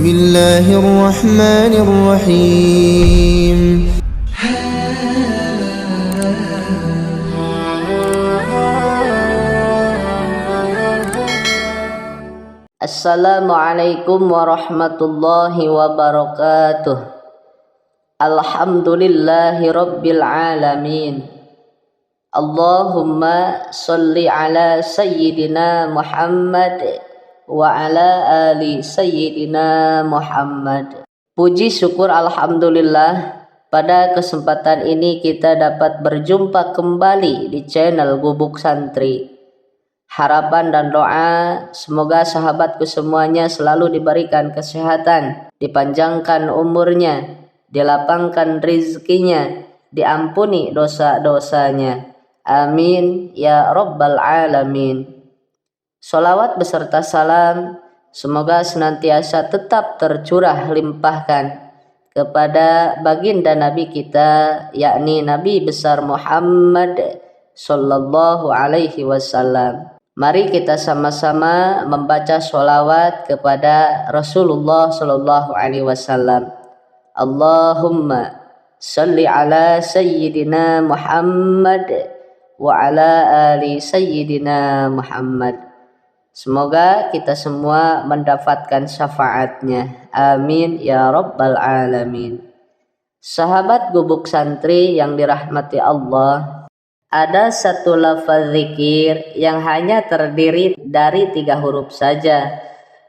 الله الرحمن الرحيم. Assalamualaikum warahmatullahi wabarakatuh. Alhamdulillahi rabbil alamin. Allahumma salli ala sayyidina Muhammad wa ala ali sayyidina Muhammad. Puji syukur alhamdulillah, pada kesempatan ini kita dapat berjumpa kembali di channel Gubuk Santri. Harapan dan doa semoga sahabatku semuanya selalu diberikan kesehatan, dipanjangkan umurnya, dilapangkan rizkinya, diampuni dosa-dosanya. Amin ya rabbal alamin. Sholawat beserta salam semoga senantiasa tetap tercurah limpahkan kepada baginda Nabi kita, yakni Nabi besar Muhammad sallallahu alaihi wasallam. Mari kita sama-sama membaca sholawat kepada Rasulullah sallallahu alaihi wasallam. Allahumma salli ala sayyidina Muhammad wa ala ali sayyidina Muhammad. Semoga kita semua mendapatkan syafaatnya. Amin ya rabbal alamin. Sahabat Gubuk Santri yang dirahmati Allah, ada satu lafaz zikir yang hanya terdiri dari 3 huruf saja,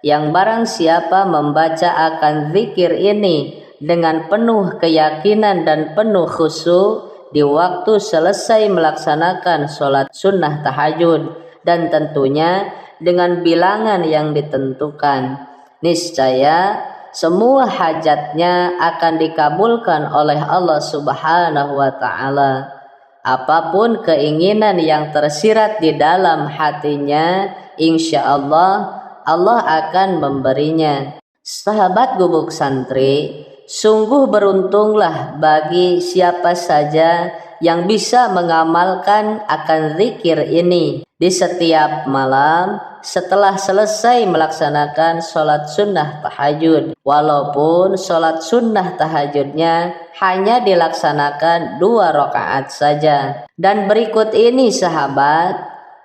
yang barang siapa membaca akan zikir ini dengan penuh keyakinan dan penuh khusyuk di waktu selesai melaksanakan sholat sunnah tahajud, dan tentunya dengan bilangan yang ditentukan, niscaya semua hajatnya akan dikabulkan oleh Allah Subhanahu wa ta'ala. Apapun keinginan yang tersirat di dalam hatinya, insya Allah Allah akan memberinya. Sahabat Gubuk Santri, sungguh beruntunglah bagi siapa saja yang bisa mengamalkan akan zikir ini di setiap malam setelah selesai melaksanakan sholat sunnah tahajud, walaupun sholat sunnah tahajudnya hanya dilaksanakan 2 rakaat saja. Dan berikut ini sahabat,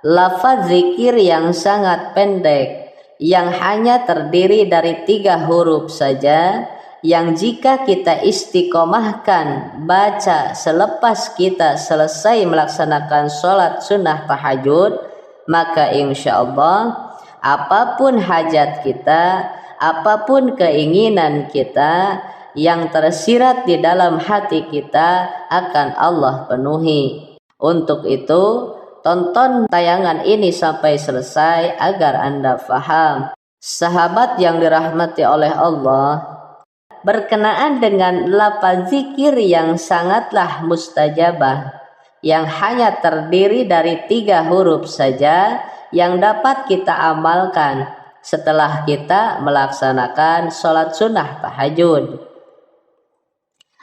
lafaz zikir yang sangat pendek yang hanya terdiri dari 3 huruf saja, yang jika kita istiqomahkan baca selepas kita selesai melaksanakan sholat sunnah tahajud, maka insya Allah apapun hajat kita, apapun keinginan kita yang tersirat di dalam hati kita akan Allah penuhi. Untuk itu tonton tayangan ini sampai selesai agar Anda faham. Sahabat yang dirahmati oleh Allah, berkenaan dengan lafaz zikir yang sangatlah mustajabah, yang hanya terdiri dari 3 huruf saja, yang dapat kita amalkan setelah kita melaksanakan sholat sunnah tahajud.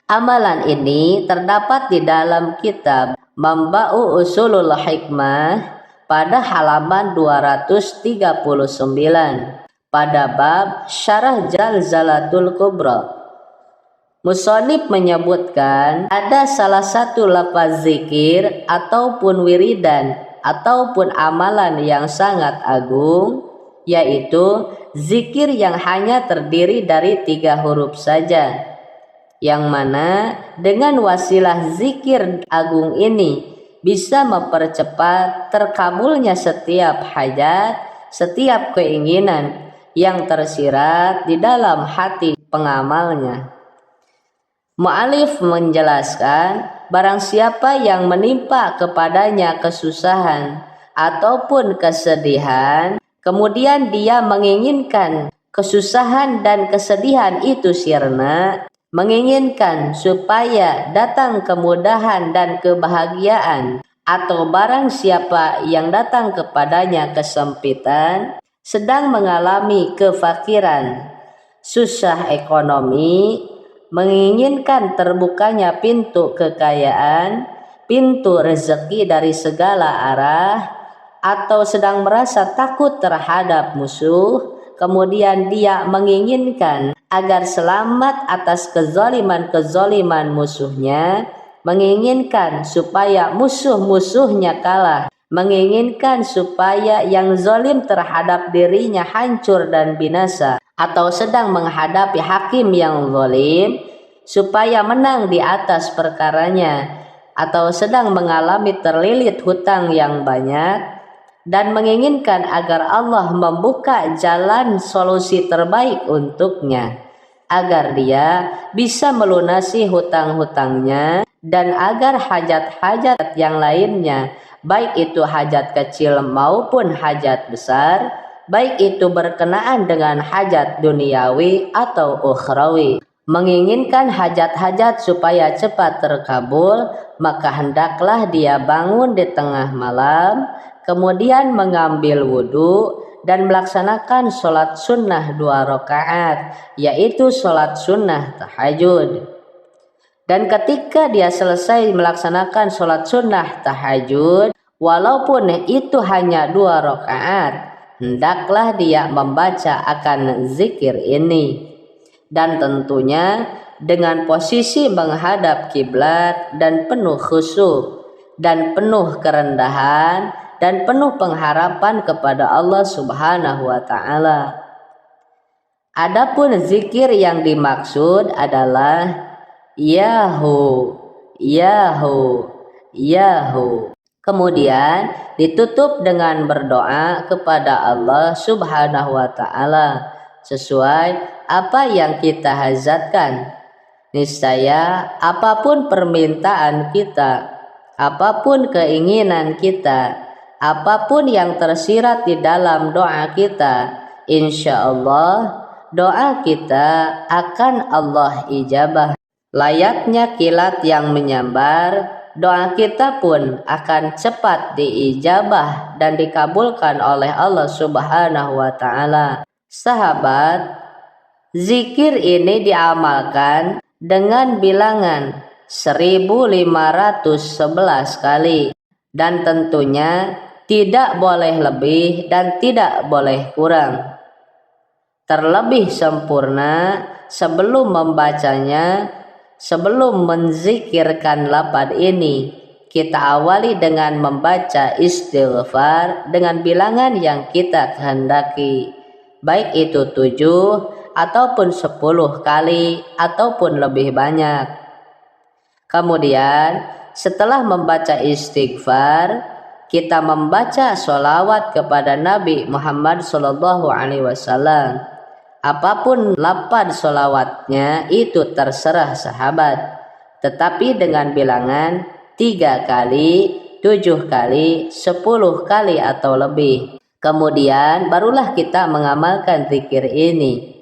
Amalan ini terdapat di dalam kitab Mamba'u Usulul Hikmah pada halaman 239 pada bab Syarah Jalzalatul Kubra. Musonib menyebutkan ada salah satu lafaz zikir ataupun wiridan ataupun amalan yang sangat agung, yaitu zikir yang hanya terdiri dari 3 huruf saja, yang mana dengan wasilah zikir agung ini bisa mempercepat terkabulnya setiap hajat, setiap keinginan yang tersirat di dalam hati pengamalnya. Mu'alif menjelaskan, barang siapa yang menimpa kepadanya kesusahan ataupun kesedihan, kemudian dia menginginkan kesusahan dan kesedihan itu sirna, menginginkan supaya datang kemudahan dan kebahagiaan, atau barang siapa yang datang kepadanya kesempitan, sedang mengalami kefakiran, susah ekonomi, menginginkan terbukanya pintu kekayaan, pintu rezeki dari segala arah, atau sedang merasa takut terhadap musuh, kemudian dia menginginkan agar selamat atas kezaliman-kezaliman musuhnya, menginginkan supaya musuh-musuhnya kalah, menginginkan supaya yang zalim terhadap dirinya hancur dan binasa, atau sedang menghadapi hakim yang zalim supaya menang di atas perkaranya, atau sedang mengalami terlilit hutang yang banyak, dan menginginkan agar Allah membuka jalan solusi terbaik untuknya, agar dia bisa melunasi hutang-hutangnya, dan agar hajat-hajat yang lainnya, baik itu hajat kecil maupun hajat besar, baik itu berkenaan dengan hajat duniawi atau ukhrawi, menginginkan hajat-hajat supaya cepat terkabul, maka hendaklah dia bangun di tengah malam, kemudian mengambil wudhu dan melaksanakan sholat sunnah 2 rakaat, yaitu sholat sunnah tahajud. Dan ketika dia selesai melaksanakan sholat sunnah tahajud, walaupun itu hanya 2 rakaat, hendaklah dia membaca akan zikir ini. Dan tentunya dengan posisi menghadap kiblat dan penuh khusyuk dan penuh kerendahan dan penuh pengharapan kepada Allah Subhanahu wa taala. Adapun zikir yang dimaksud adalah Yahu, Yahu, Yahu. Kemudian ditutup dengan berdoa kepada Allah Subhanahu wa taala sesuai apa yang kita hajatkan. Niscaya apapun permintaan kita, apapun keinginan kita, apapun yang tersirat di dalam doa kita, insya Allah doa kita akan Allah ijabah. Layaknya kilat yang menyambar, doa kita pun akan cepat diijabah dan dikabulkan oleh Allah Subhanahu wa taala. Sahabat, zikir ini diamalkan dengan bilangan 1511 kali, dan tentunya tidak boleh lebih dan tidak boleh kurang. Terlebih sempurna sebelum membacanya, sebelum menzikirkan lafaz ini, kita awali dengan membaca istighfar dengan bilangan yang kita kehendaki, baik itu 7 ataupun 10 kali ataupun lebih banyak. Kemudian setelah membaca istighfar, kita membaca sholawat kepada Nabi Muhammad SAW. Apapun lafaz sholawatnya itu terserah sahabat, tetapi dengan bilangan 3 kali, 7 kali, 10 kali atau lebih. Kemudian barulah kita mengamalkan zikir ini.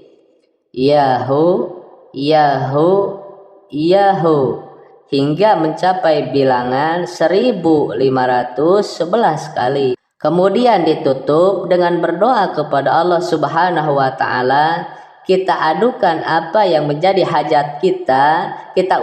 Yahu, Yahu, Yahu, hingga mencapai bilangan 1511 kali. Kemudian ditutup dengan berdoa kepada Allah Subhanahu wa taala. Kita adukan apa yang menjadi hajat kita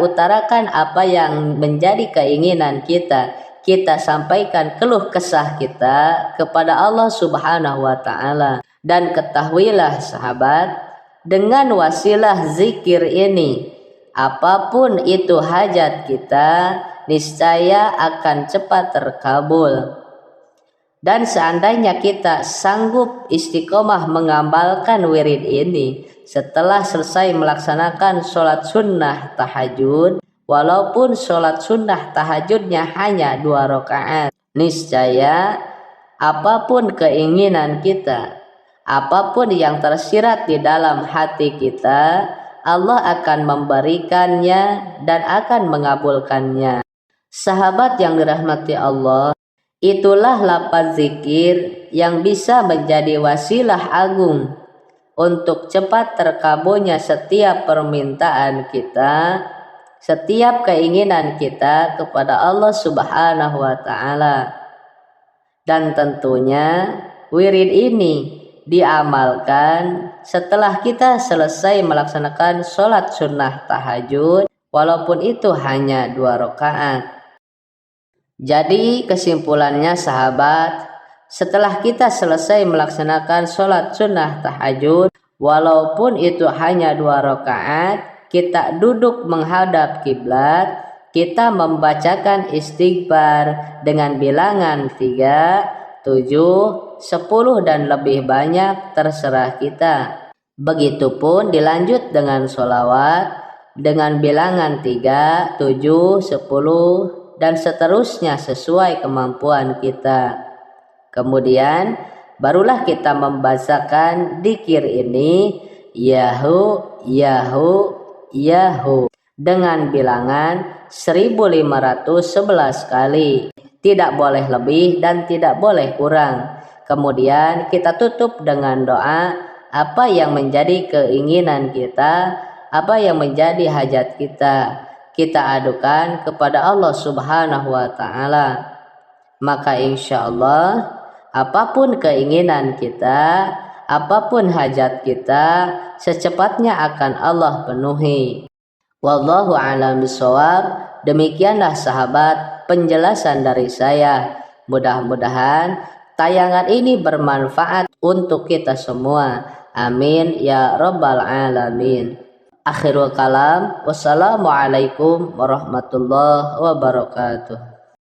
utarakan apa yang menjadi keinginan kita sampaikan keluh kesah kita kepada Allah Subhanahu wa taala. Dan ketahuilah sahabat, dengan wasilah zikir ini, apapun itu hajat kita, niscaya akan cepat terkabul. Dan seandainya kita sanggup istiqomah mengamalkan wirid ini setelah selesai melaksanakan sholat sunnah tahajud, walaupun sholat sunnah tahajudnya hanya 2 rakaat, niscaya apapun keinginan kita, apapun yang tersirat di dalam hati kita, Allah akan memberikannya dan akan mengabulkannya. Sahabat yang dirahmati Allah, itulah lafaz zikir yang bisa menjadi wasilah agung untuk cepat terkabulnya setiap permintaan kita, setiap keinginan kita kepada Allah Subhanahu wa taala. Dan tentunya wirid ini diamalkan setelah kita selesai melaksanakan sholat sunnah tahajud, walaupun itu hanya 2 rakaat. Jadi kesimpulannya sahabat, setelah kita selesai melaksanakan sholat sunnah tahajud, Walaupun itu hanya 2 rakaat, kita duduk menghadap kiblat, kita membacakan istighfar dengan bilangan 3, 7, 10 dan lebih banyak, terserah kita. Begitupun dilanjut dengan sholawat dengan bilangan 3, 7, 10 dan seterusnya sesuai kemampuan kita. Kemudian barulah kita membacakan dzikir ini, Yahu, Yahu, Yahu, dengan bilangan 1511 kali. Tidak boleh lebih dan tidak boleh kurang. Kemudian kita tutup dengan doa. Apa yang menjadi keinginan kita, apa yang menjadi hajat kita, kita adukan kepada Allah Subhanahu wa Ta'ala. Maka insya Allah, apapun keinginan kita, apapun hajat kita, secepatnya akan Allah penuhi. Wallahu a'lam bishawab. Demikianlah sahabat penjelasan dari saya. Mudah-mudahan tayangan ini bermanfaat untuk kita semua. Amin ya rabbal alamin. Akhirul kalam. Wassalamualaikum warahmatullahi wabarakatuh.